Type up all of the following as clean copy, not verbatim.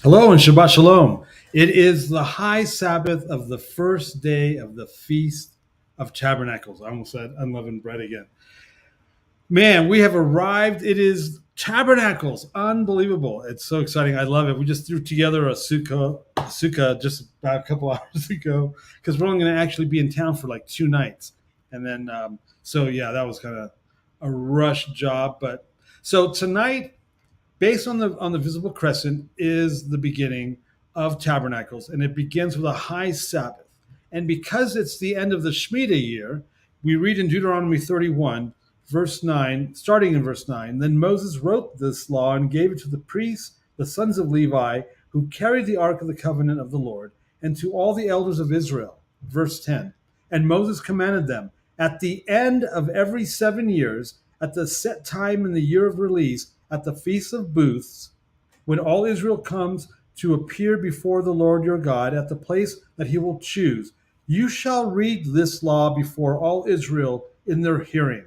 Hello and Shabbat Shalom. It is the high Sabbath of the first day of the Feast of Tabernacles. I almost said unleavened bread again. Man, we have arrived. It is Tabernacles. Unbelievable. It's so exciting. I love it. We just threw together a sukkah just about a couple hours ago because we're only going to actually be in town for like 2 nights. And then, yeah, that was kind of a rush job. But so tonight, based on the visible crescent, is the beginning of Tabernacles, and it begins with a high Sabbath. And because it's the end of the Shemitah year, we read in Deuteronomy 31, verse 9, starting in verse 9, then Moses wrote this law and gave it to the priests, the sons of Levi, who carried the ark of the covenant of the Lord, and to all the elders of Israel. Verse 10, and Moses commanded them, at the end of every 7 years, at the set time in the year of release, at the Feast of Booths, when all Israel comes to appear before the Lord your God at the place that he will choose, you shall read this law before all Israel in their hearing.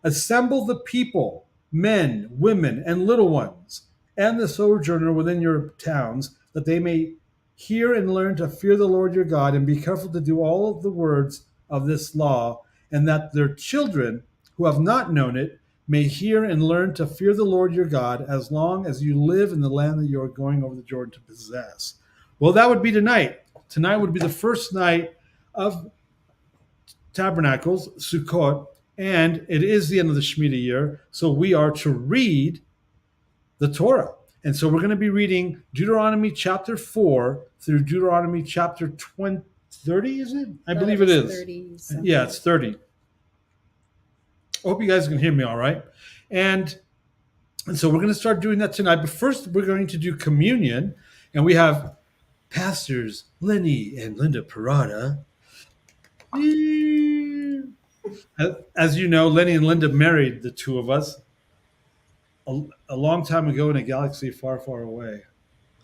Assemble the people, men, women, and little ones, and the sojourner within your towns, that they may hear and learn to fear the Lord your God, and be careful to do all of the words of this law, and that their children who have not known it may hear and learn to fear the Lord your God as long as you live in the land that you are going over the Jordan to possess. Well, that would be tonight. Tonight would be the first night of Tabernacles, Sukkot, and it is the end of the Shemitah year, so we are to read the Torah. And so we're going to be reading Deuteronomy chapter 4 through Deuteronomy chapter 30, is it? I believe it is. 30 yeah, it's 30. I hope you guys can hear me all right. And so we're going to start doing that tonight. But first, we're going to do communion. And we have Pastors Lenny and Linda Parada. As you know, Lenny and Linda married the two of us a long time ago in a galaxy far, far away.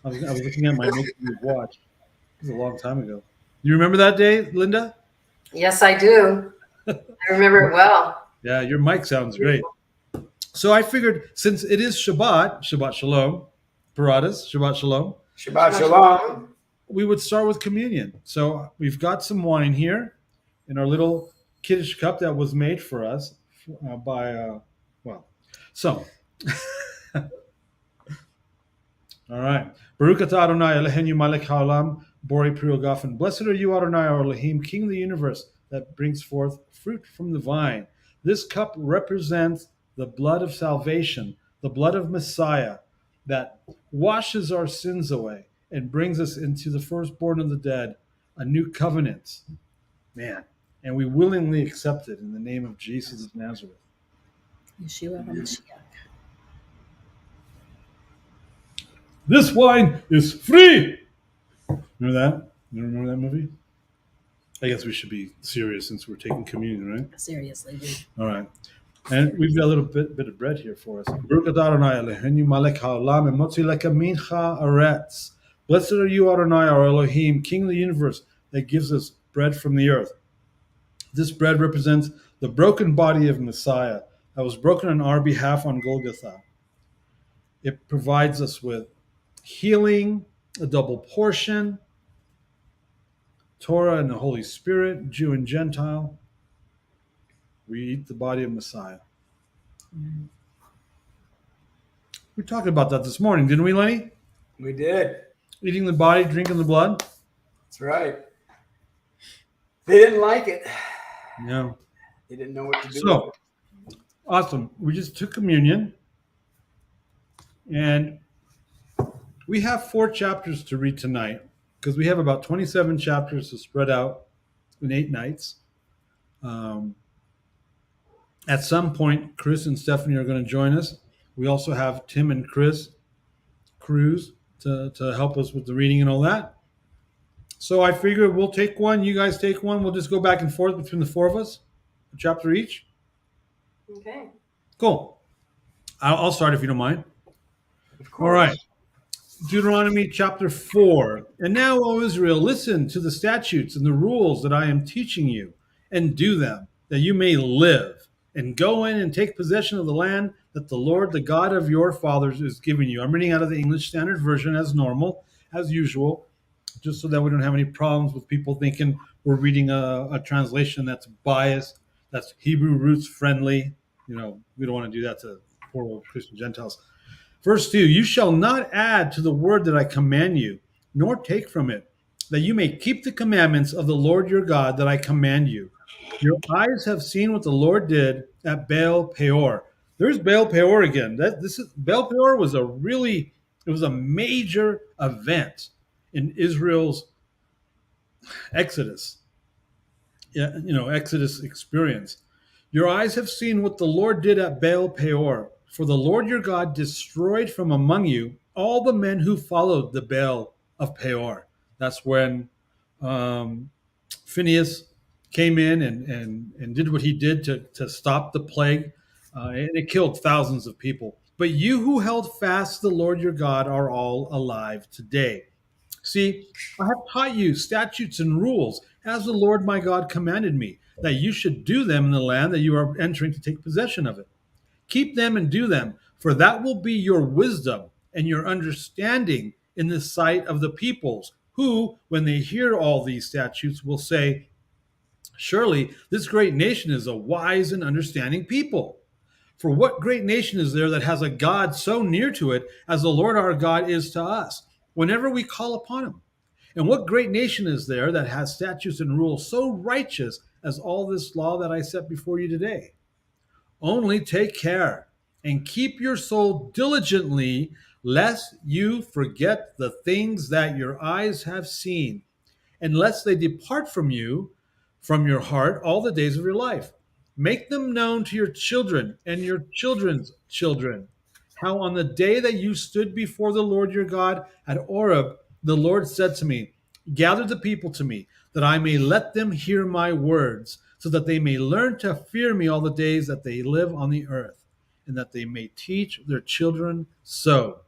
I was looking at my watch. It was a long time ago. You remember that day, Linda? Yes, I do. I remember it well. Yeah, your mic sounds great. So I figured since it is Shabbat Shalom, Paradas, Shabbat Shalom. Shabbat Shalom. We would start with communion. So we've got some wine here in our little Kiddush cup that was made for us So, all right. Baruch atah Adonai Eloheinu melech haolam borei pri ugafen. Blessed are you, Adonai, our Elohim, King of the universe, that brings forth fruit from the vine. This cup represents the blood of salvation, the blood of Messiah, that washes our sins away and brings us into the firstborn of the dead, a new covenant. Man, and we willingly accept it in the name of Jesus of Nazareth. Yeshua HaMashiach. This wine is free. Remember that? You remember that movie? I guess we should be serious since we're taking communion, right? Seriously, dude. All right. And we've got a little bit of bread here for us. Blessed are you, Adonai, our Elohim, King of the universe, that gives us bread from the earth. This bread represents the broken body of Messiah that was broken on our behalf on Golgotha. It provides us with healing, a double portion, Torah and the Holy Spirit, Jew and Gentile. We eat the body of Messiah. We talked about that this morning, didn't we, Lenny? We did. Eating the body, drinking the blood. That's right. They didn't like it. No. They didn't know what to do. So, awesome. We just took communion. And we have 4 chapters to read tonight because we have about 27 chapters to spread out in 8 nights. At some point, Chris and Stephanie are going to join us. We also have Tim and Chris Cruz to help us with the reading and all that. So I figure we'll take one, you guys take one. We'll just go back and forth between the 4 of us, a chapter each. Okay. Cool. I'll start if you don't mind. Of course. All right. Deuteronomy chapter 4. And now, O Israel, listen to the statutes and the rules that I am teaching you, and do them, that you may live, and go in and take possession of the land that the Lord, the God of your fathers, is giving you. I'm reading out of the English Standard Version as normal, as usual, just so that we don't have any problems with people thinking we're reading a translation that's biased, that's Hebrew roots friendly. We don't want to do that to poor old Christian Gentiles. Verse 2, you shall not add to the word that I command you, nor take from it, that you may keep the commandments of the Lord your God that I command you. Your eyes have seen what the Lord did at Baal Peor. There's Baal Peor again. Baal Peor was it was a major event in Israel's Exodus. Exodus experience. Your eyes have seen what the Lord did at Baal Peor. For the Lord your God destroyed from among you all the men who followed the Baal of Peor. That's when Phineas came in and did what he did to stop the plague, and it killed thousands of people. But you who held fast to the Lord your God are all alive today. See, I have taught you statutes and rules, as the Lord my God commanded me, that you should do them in the land that you are entering to take possession of it. Keep them and do them, for that will be your wisdom and your understanding in the sight of the peoples, who, when they hear all these statutes, will say, surely this great nation is a wise and understanding people. For what great nation is there that has a God so near to it as the Lord our God is to us, whenever we call upon him? And what great nation is there that has statutes and rules so righteous as all this law that I set before you today? Only take care and keep your soul diligently, lest you forget the things that your eyes have seen, and lest they depart from you, from your heart, all the days of your life. Make them known to your children and your children's children, how on the day that you stood before the Lord your God at Horeb, the Lord said to me, gather the people to me, that I may let them hear my words, so that they may learn to fear me all the days that they live on the earth, and that they may teach their children so.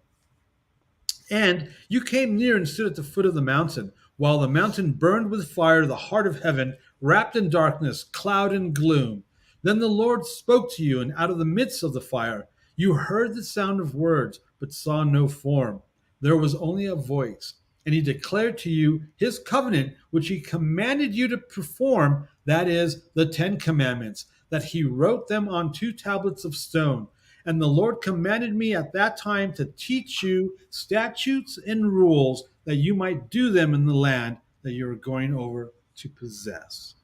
And you came near and stood at the foot of the mountain, while the mountain burned with fire, the heart of heaven, wrapped in darkness, cloud, and gloom. Then the Lord spoke to you, and out of the midst of the fire, you heard the sound of words, but saw no form. There was only a voice. And he declared to you his covenant, which he commanded you to perform, that is, the 10 Commandments, that he wrote them on 2 tablets of stone. And the Lord commanded me at that time to teach you statutes and rules, that you might do them in the land that you are going over to possess.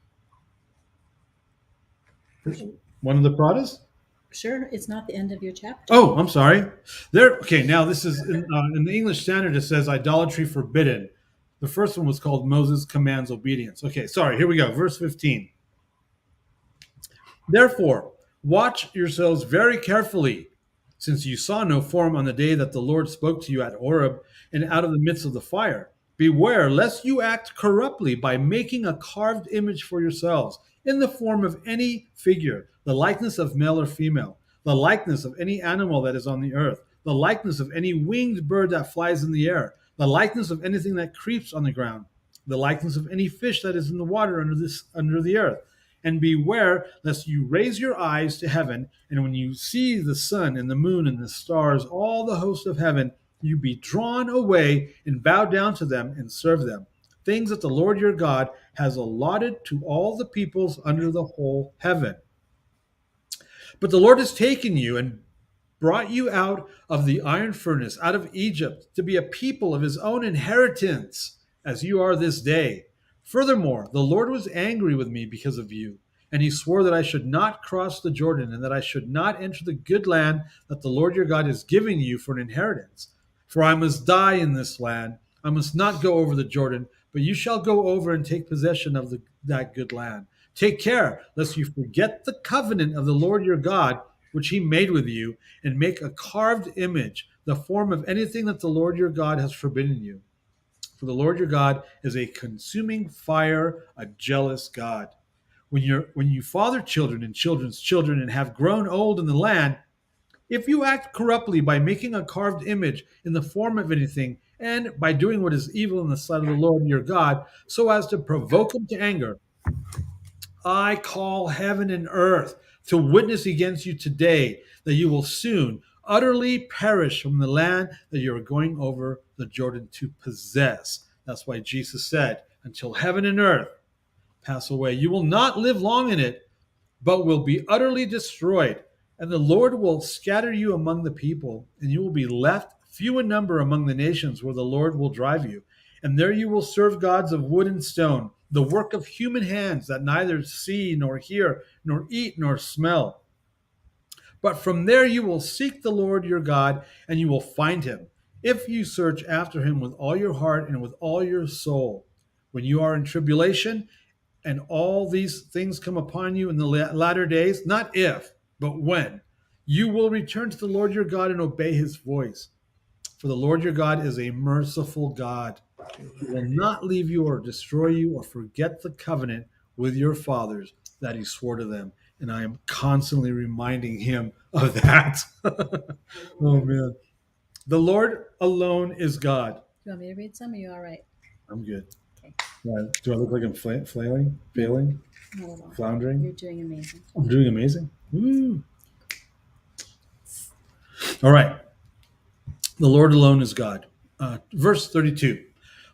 One of the Pradas? Sure, it's not the end of your chapter. Oh, I'm sorry. Okay, now this is in the English Standard. It says idolatry forbidden. The first one was called Moses commands obedience. Okay, sorry. Here we go. Verse 15. Therefore, watch yourselves very carefully, since you saw no form on the day that the Lord spoke to you at Horeb and out of the midst of the fire. Beware lest you act corruptly by making a carved image for yourselves in the form of any figure, the likeness of male or female, the likeness of any animal that is on the earth, the likeness of any winged bird that flies in the air, the likeness of anything that creeps on the ground, the likeness of any fish that is in the water under the earth. And beware lest you raise your eyes to heaven, and when you see the sun and the moon and the stars, all the hosts of heaven, you be drawn away and bow down to them and serve them, things that the Lord your God has allotted to all the peoples under the whole heaven. But the Lord has taken you and brought you out of the iron furnace, out of Egypt, to be a people of his own inheritance, as you are this day. Furthermore, the Lord was angry with me because of you, and he swore that I should not cross the Jordan, and that I should not enter the good land that the Lord your God is giving you for an inheritance. For I must die in this land. I must not go over the Jordan, but you shall go over and take possession of that good land. Take care lest you forget the covenant of the Lord your God, which he made with you, and make a carved image, the form of anything that the Lord your God has forbidden you. For the Lord your God is a consuming fire, a jealous God. When you father children and children's children and have grown old in the land, if you act corruptly by making a carved image in the form of anything, and by doing what is evil in the sight of the Lord your God, so as to provoke him to anger, I call heaven and earth to witness against you today that you will soon utterly perish from the land that you are going over the Jordan to possess. That's why Jesus said, until heaven and earth pass away, you will not live long in it, but will be utterly destroyed. And the Lord will scatter you among the people, and you will be left few in number among the nations where the Lord will drive you. And there you will serve gods of wood and stone, the work of human hands that neither see nor hear, nor eat nor smell. But from there you will seek the Lord your God, and you will find him, if you search after him with all your heart and with all your soul. When you are in tribulation, and all these things come upon you in the latter days, not if, but when, you will return to the Lord your God and obey his voice. For the Lord your God is a merciful God. He will not leave you or destroy you or forget the covenant with your fathers that he swore to them. And I am constantly reminding him of that. Oh, man. The Lord alone is God. You want me to read some? Are you all right? I'm good. Okay. Do I look like I'm flailing, failing, Not at all. You're floundering? doing amazing. I'm doing amazing. Woo. All right. The Lord alone is God. Verse 32.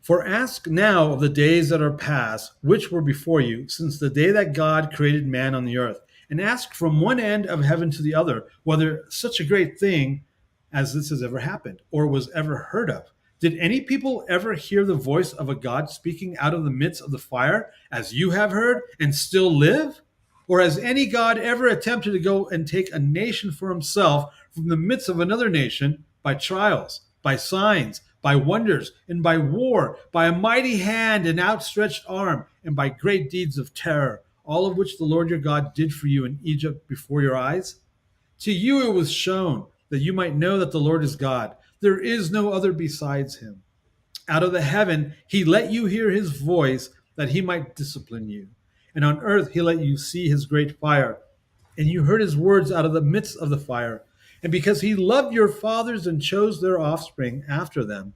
For ask now of the days that are past, which were before you, since the day that God created man on the earth, and ask from one end of heaven to the other, whether such a great thing as this has ever happened, or was ever heard of. Did any people ever hear the voice of a God speaking out of the midst of the fire, as you have heard, and still live? Or has any God ever attempted to go and take a nation for himself from the midst of another nation by trials, by signs, by wonders, and by war, by a mighty hand and outstretched arm, and by great deeds of terror, all of which the Lord your God did for you in Egypt before your eyes? To you it was shown that you might know that the Lord is God. There is no other besides him. Out of the heaven he let you hear his voice, that he might discipline you. And on earth he let you see his great fire, and you heard his words out of the midst of the fire. And because he loved your fathers and chose their offspring after them,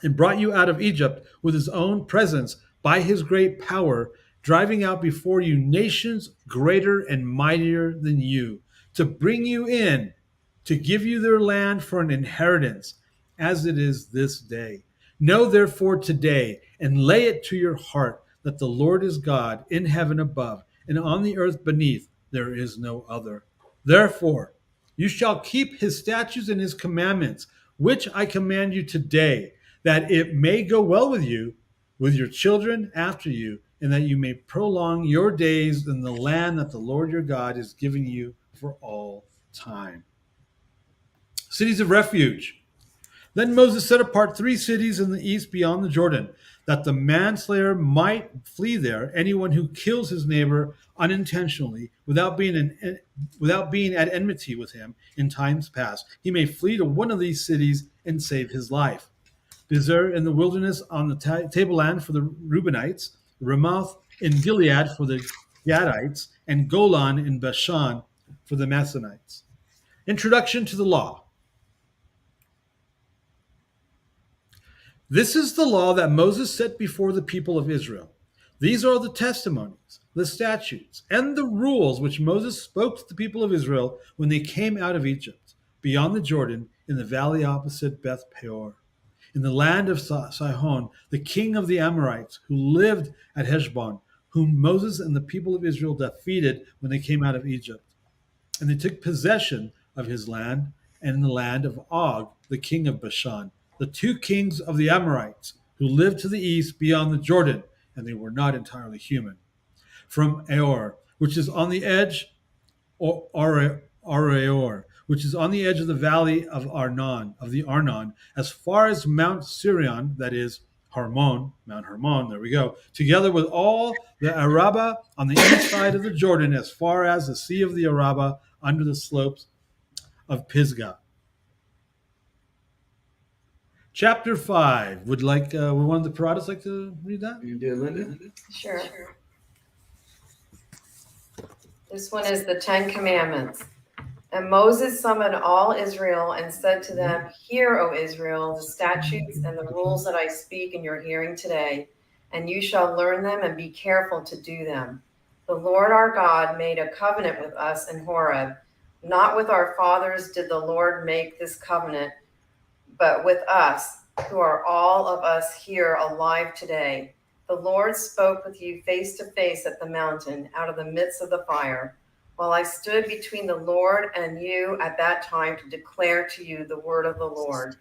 and brought you out of Egypt with his own presence by his great power, driving out before you nations greater and mightier than you, to bring you in, to give you their land for an inheritance, as it is this day. Know therefore today, and lay it to your heart, that the Lord is God in heaven above, and on the earth beneath there is no other. Therefore, you shall keep his statutes and his commandments, which I command you today, that it may go well with you, with your children after you, and that you may prolong your days in the land that the Lord your God is giving you for all time. Cities of refuge. Then Moses set apart 3 cities in the east beyond the Jordan, that the manslayer might flee there, anyone who kills his neighbor unintentionally, without being at enmity with him in times past. He may flee to one of these cities and save his life. Bezer in the wilderness on the tableland for the Reubenites, Ramoth in Gilead for the Gadites, and Golan in Bashan for the Messonites. Introduction to the law. This is the law that Moses set before the people of Israel. These are the testimonies, the statutes, and the rules which Moses spoke to the people of Israel when they came out of Egypt, beyond the Jordan, in the valley opposite Beth Peor, in the land of Sihon, the king of the Amorites, who lived at Heshbon, whom Moses and the people of Israel defeated when they came out of Egypt. And they took possession of his land and in the land of Og, the king of Bashan, the 2 kings of the Amorites, who lived to the east beyond the Jordan, and they were not entirely human. From Aor, which is on the edge, or Areor, which is on the edge of the valley of the Arnon, as far as Mount Sirion, that is Mount Hermon, there we go, together with all the Araba on the east side of the Jordan, as far as the sea of the Araba under the slopes of Pisgah. Chapter 5. Would one of the Paradas like to read that? You do, Linda? Sure. This one is the 10 Commandments. And Moses summoned all Israel and said to them, Hear, O Israel, the statutes and the rules that I speak in your hearing today, and you shall learn them and be careful to do them. The Lord our God made a covenant with us in Horeb. Not with our fathers did the Lord make this covenant, but with us, who are all of us here alive today. The Lord spoke with you face to face at the mountain, out of the midst of the fire, while I stood between the Lord and you at that time to declare to you the word of the Lord.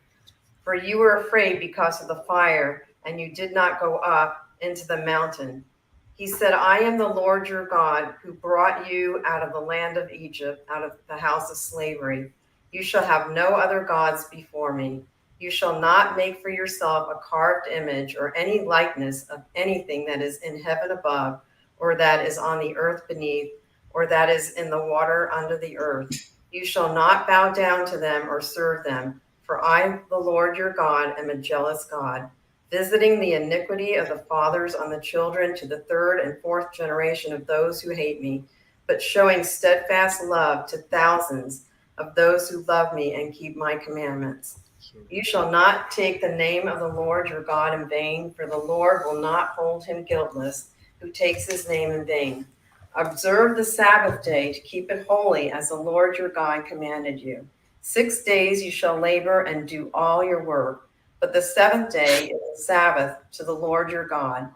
For you were afraid because of the fire, and you did not go up into the mountain. He said, I am the Lord your God, who brought you out of the land of Egypt, out of the house of slavery. You shall have no other gods before me. You shall not make for yourself a carved image or any likeness of anything that is in heaven above, or that is on the earth beneath, or that is in the water under the earth. You shall not bow down to them or serve them, for I, the Lord your God, am a jealous God, visiting the iniquity of the fathers on the children to the third and fourth generation of those who hate me, but showing steadfast love to thousands of those who love me and keep my commandments. You shall not take the name of the Lord your God in vain, for the Lord will not hold him guiltless who takes his name in vain. Observe the Sabbath day to keep it holy, as the Lord your God commanded you. 6 days you shall labor and do all your work, but the seventh day is the Sabbath to the Lord your God.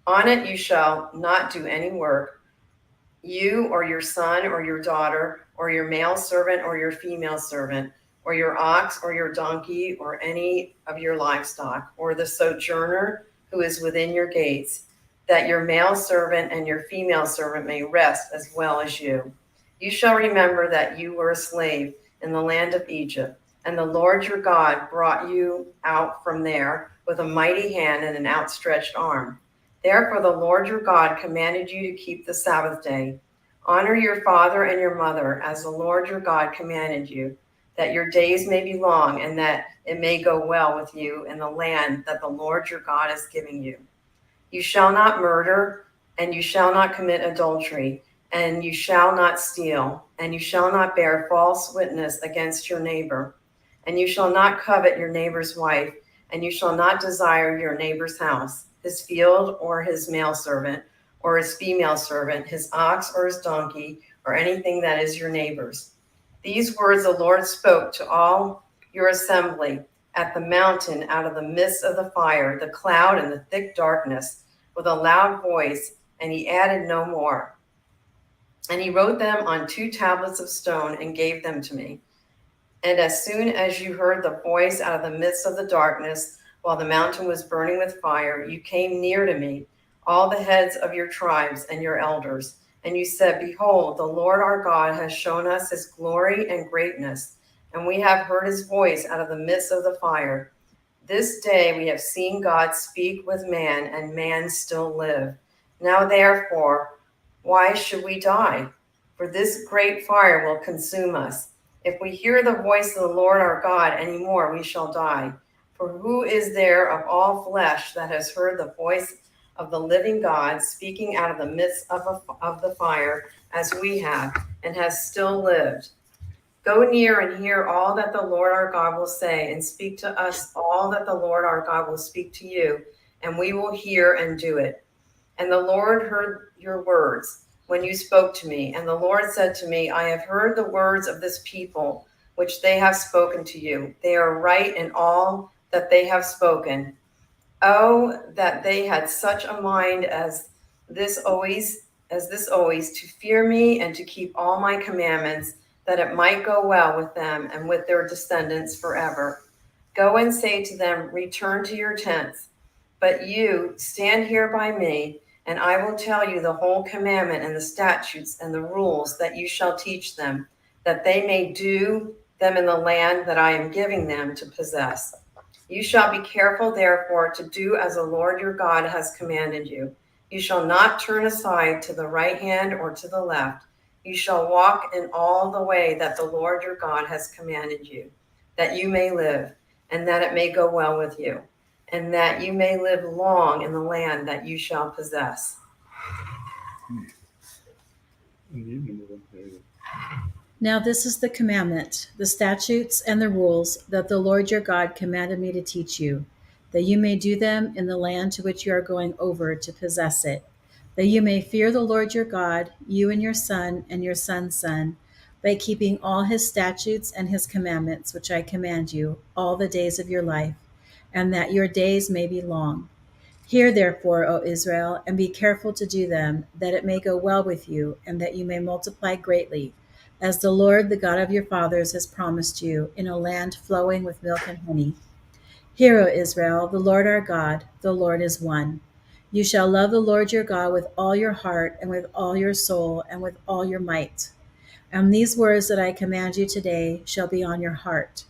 On it you shall not do any work, you or your son or your daughter, or your male servant or your female servant, or your ox or your donkey, or any of your livestock, or the sojourner who is within your gates, that your male servant and your female servant may rest as well as you. You shall remember that you were a slave in the land of Egypt, and the Lord your God brought you out from there with a mighty hand and an outstretched arm. Therefore the Lord your God commanded you to keep the Sabbath day. Honor your father and your mother, as the Lord your God commanded you, that your days may be long, and that it may go well with you in the land that the Lord your God is giving you. You shall not murder, and you shall not commit adultery, and you shall not steal, and you shall not bear false witness against your neighbor, and you shall not covet your neighbor's wife, and you shall not desire your neighbor's house, his field or his male servant, or his female servant, his ox or his donkey, or anything that is your neighbor's. These words the Lord spoke to all your assembly at the mountain out of the midst of the fire, the cloud, and the thick darkness, with a loud voice, and he added no more. And he wrote them on 2 tablets of stone and gave them to me. And as soon as you heard the voice out of the midst of the darkness, while the mountain was burning with fire, you came near to me, all the heads of your tribes and your elders. And you said, Behold, the Lord our God has shown us his glory and greatness, and we have heard his voice out of the midst of the fire. This day we have seen God speak with man, and man still live. Now therefore, why should we die? For this great fire will consume us. If we hear the voice of the Lord our God any more, we shall die. For who is there of all flesh that has heard the voice of the living God speaking out of the midst of the fire, as we have, and has still lived? Go near and hear all that the Lord our God will say, and speak to us all that the Lord our God will speak to you, and we will hear and do it. And the Lord heard your words when you spoke to me. And the Lord said to me, I have heard the words of this people, which they have spoken to you. They are right in all that they have spoken. Oh, that they had such a mind as this always, to fear me and to keep all my commandments, that it might go well with them and with their descendants forever. Go and say to them, return to your tents. But you stand here by me, and I will tell you the whole commandment and the statutes and the rules that you shall teach them, that they may do them in the land that I am giving them to possess. You shall be careful, therefore, to do as the Lord your God has commanded you. You shall not turn aside to the right hand or to the left. You shall walk in all the way that the Lord your God has commanded you, that you may live, and that it may go well with you, and that you may live long in the land that you shall possess. Now this is the commandment, the statutes, and the rules that the Lord your God commanded me to teach you, that you may do them in the land to which you are going over to possess it, that you may fear the Lord your God, you and your son and your son's son, by keeping all his statutes and his commandments, which I command you, all the days of your life, and that your days may be long. Hear therefore, O Israel, and be careful to do them, that it may go well with you, and that you may multiply greatly, as the Lord, the God of your fathers, has promised you, in a land flowing with milk and honey. Hear, O Israel, the Lord our God, the Lord is one. You shall love the Lord your God with all your heart, and with all your soul, and with all your might. And these words that I command you today shall be on your heart.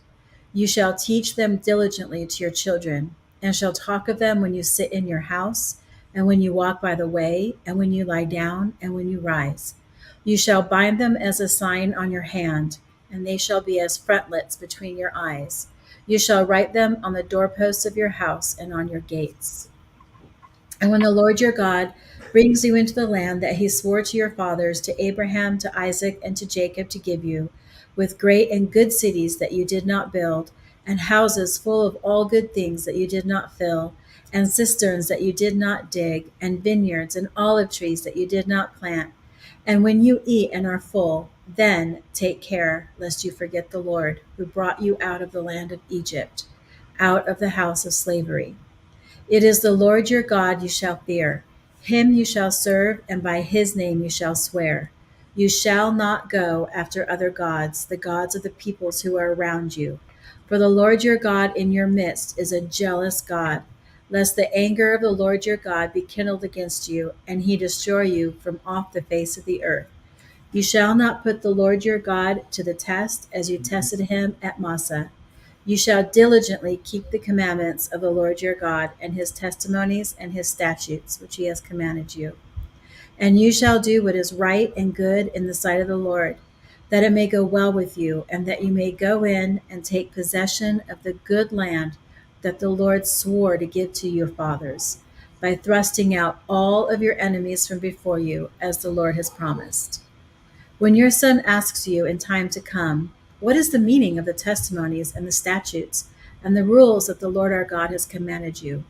You shall teach them diligently to your children, and shall talk of them when you sit in your house, and when you walk by the way, and when you lie down, and when you rise. You shall bind them as a sign on your hand, and they shall be as frontlets between your eyes. You shall write them on the doorposts of your house and on your gates. And when the Lord your God brings you into the land that he swore to your fathers, to Abraham, to Isaac, and to Jacob to give you, with great and good cities that you did not build, and houses full of all good things that you did not fill, and cisterns that you did not dig, and vineyards and olive trees that you did not plant. And when you eat and are full, then take care lest you forget the Lord, who brought you out of the land of Egypt, out of the house of slavery. It is the Lord your God you shall fear. Him you shall serve, and by his name you shall swear. You shall not go after other gods, the gods of the peoples who are around you. For the Lord your God in your midst is a jealous God, lest the anger of the Lord your God be kindled against you, and he destroy you from off the face of the earth. You shall not put the Lord your God to the test, as you tested him at Massah. You shall diligently keep the commandments of the Lord your God, and his testimonies and his statutes, which he has commanded you. And you shall do what is right and good in the sight of the Lord, that it may go well with you, and that you may go in and take possession of the good land that the Lord swore to give to your fathers, by thrusting out all of your enemies from before you, as the Lord has promised. When your son asks you in time to come, what is the meaning of the testimonies and the statutes and the rules that the Lord our God has commanded you?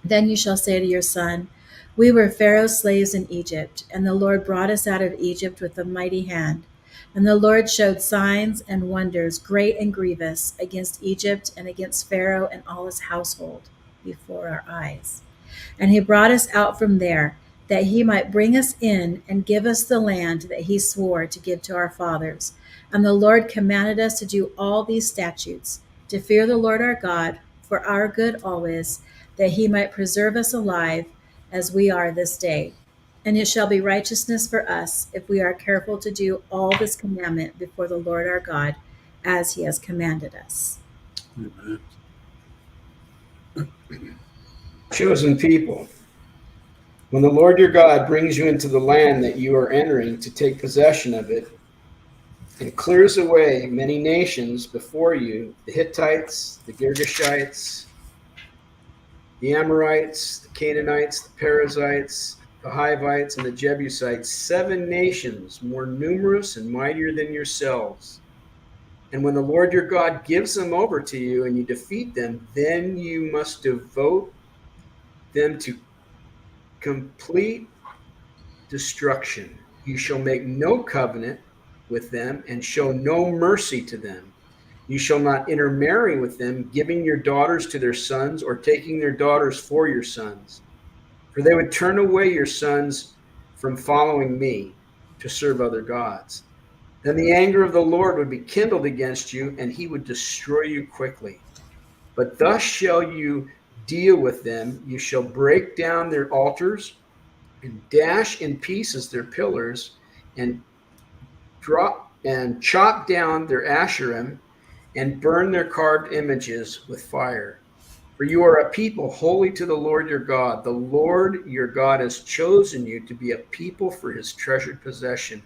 Then you shall say to your son, we were Pharaoh's slaves in Egypt, and the Lord brought us out of Egypt with a mighty hand. And the Lord showed signs and wonders, great and grievous, against Egypt and against Pharaoh and all his household before our eyes. And he brought us out from there, that he might bring us in and give us the land that he swore to give to our fathers. And the Lord commanded us to do all these statutes, to fear the Lord our God, for our good always, that he might preserve us alive as we are this day. And it shall be righteousness for us if we are careful to do all this commandment before the Lord our God, as he has commanded us. Amen. Chosen people, when the Lord your God brings you into the land that you are entering to take possession of it, and clears away many nations before you, the Hittites, the Girgashites, the Amorites, the Canaanites, the Perizzites, the Hivites, and the Jebusites, 7 nations more numerous and mightier than yourselves. And when the Lord your God gives them over to you and you defeat them, then you must devote them to complete destruction. You shall make no covenant with them and show no mercy to them. You shall not intermarry with them, giving your daughters to their sons or taking their daughters for your sons. For they would turn away your sons from following me to serve other gods. Then the anger of the Lord would be kindled against you, and he would destroy you quickly. But thus shall you deal with them. You shall break down their altars and dash in pieces their pillars, and chop down their Asherim, and burn their carved images with fire. For you are a people holy to the Lord your God. The Lord your God has chosen you to be a people for his treasured possession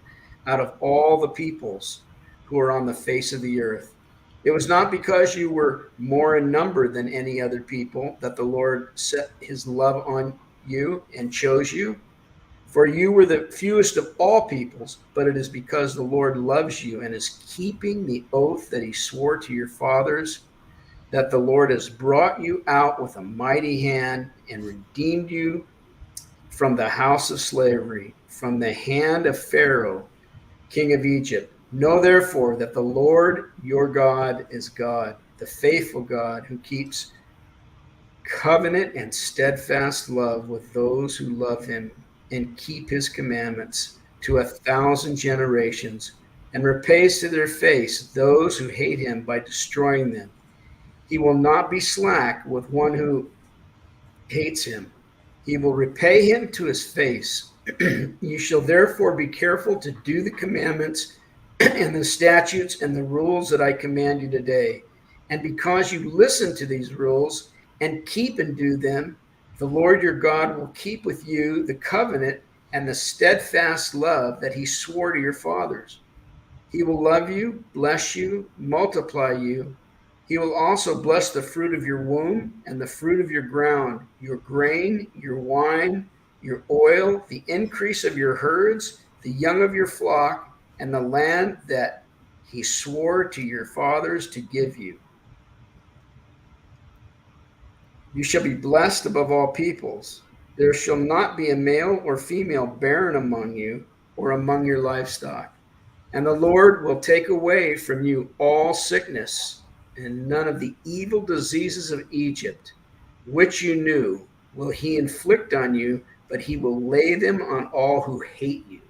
out of all the peoples who are on the face of the earth. It was not because you were more in number than any other people that the Lord set his love on you and chose you. For you were the fewest of all peoples, but it is because the Lord loves you and is keeping the oath that he swore to your fathers, that the Lord has brought you out with a mighty hand and redeemed you from the house of slavery, from the hand of Pharaoh, king of Egypt. Know therefore that the Lord your God is God, the faithful God who keeps covenant and steadfast love with those who love him and keep his commandments to 1,000 generations, and repays to their face those who hate him by destroying them. He will not be slack with one who hates him. He will repay him to his face. You shall therefore be careful to do the commandments and the statutes and the rules that I command you today. And because you listen to these rules and keep and do them, the Lord your God will keep with you the covenant and the steadfast love that he swore to your fathers. He will love you, bless you, multiply you. He will also bless the fruit of your womb and the fruit of your ground, your grain, your wine, your oil, the increase of your herds, the young of your flock, and the land that he swore to your fathers to give you. You shall be blessed above all peoples. There shall not be a male or female barren among you or among your livestock. And the Lord will take away from you all sickness, and none of the evil diseases of Egypt, which you knew, will he inflict on you, but he will lay them on all who hate you.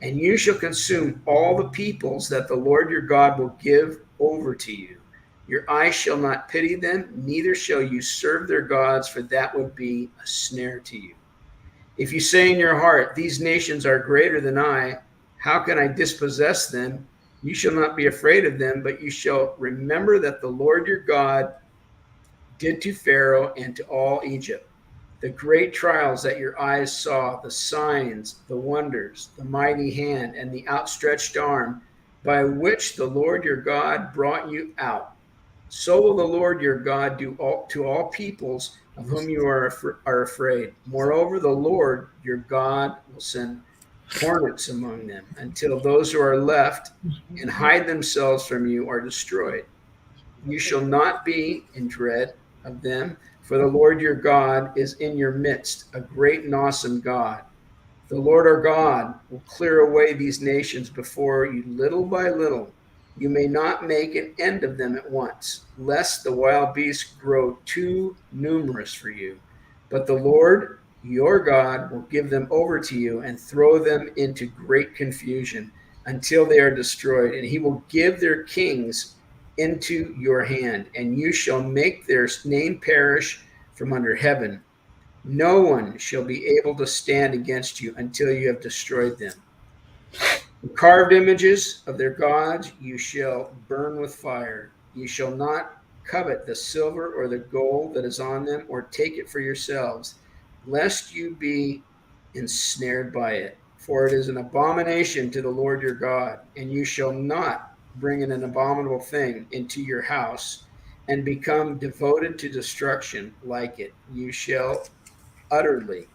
And you shall consume all the peoples that the Lord your God will give over to you. Your eyes shall not pity them, neither shall you serve their gods, for that would be a snare to you. If you say in your heart, these nations are greater than I, how can I dispossess them? You shall not be afraid of them, but you shall remember that the Lord your God did to Pharaoh and to all Egypt the great trials that your eyes saw, the signs, the wonders, the mighty hand, and the outstretched arm, by which the Lord your God brought you out. So will the Lord your God do to all peoples of whom you are afraid. Moreover, the Lord your God will send hornets among them until those who are left and hide themselves from you are destroyed. You shall not be in dread of them, for the Lord your God is in your midst, a great and awesome God. The Lord our God will clear away these nations before you little by little. You may not make an end of them at once, lest the wild beasts grow too numerous for you. But the Lord your God will give them over to you and throw them into great confusion until they are destroyed, and he will give their kings into your hand, and you shall make their name perish from under heaven. No one shall be able to stand against you until you have destroyed them. The carved images of their gods you shall burn with fire. You shall not covet the silver or the gold that is on them, or take it for yourselves, lest you be ensnared by it. For it is an abomination to the Lord your God, and you shall not bring an abominable thing into your house and become devoted to destruction like it. You shall utterly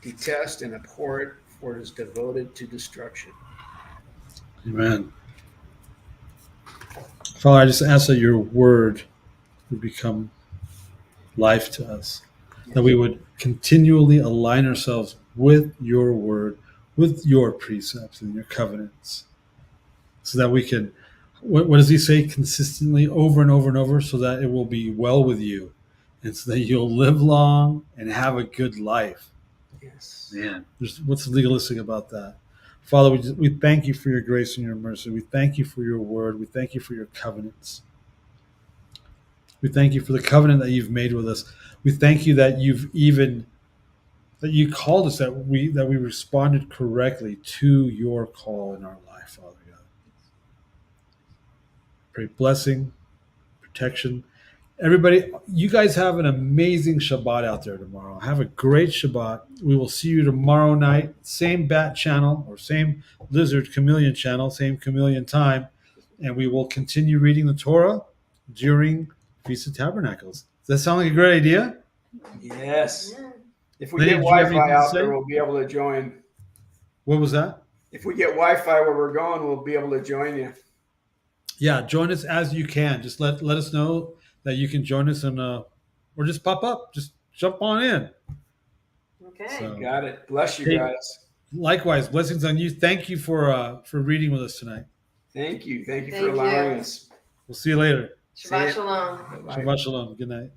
detest and abhor it, for it is devoted to destruction. Amen. Father, I just ask that your word would become life to us, that we would continually align ourselves with your word, with your precepts and your covenants, so that we can, what does he say, consistently over and over and over, so that it will be well with you, and so that you'll live long and have a good life. Yes. Man, what's legalistic about that? Father, we thank you for your grace and your mercy. We thank you for your word. We thank you for your covenants. We thank you for the covenant that you've made with us. We thank you that that you called us, that we responded correctly to your call in our life, Father God. Pray blessing, protection. Everybody, you guys have an amazing Shabbat out there tomorrow. Have a great Shabbat. We will see you tomorrow night, same bat channel or same lizard chameleon channel, same chameleon time, and we will continue reading the Torah during Feast of Tabernacles. Does that sound like a great idea? Yes. If we Lenny, get did you have Wi-Fi anything to out say? there, we'll be able to join. What was that? If we get Wi-Fi where we're going, we'll be able to join you. Yeah, join us as you can. Just let us know that you can join us, and or just pop up. Just jump on in. Okay. So, Got it. Bless you Hey. guys. likewise, blessings on you. Thank you for reading with us tonight. Thank you. Thank you Thank for allowing you. us. We'll see you later. Shabbat See ya. shalom. Bye-bye. Shabbat shalom. Good night.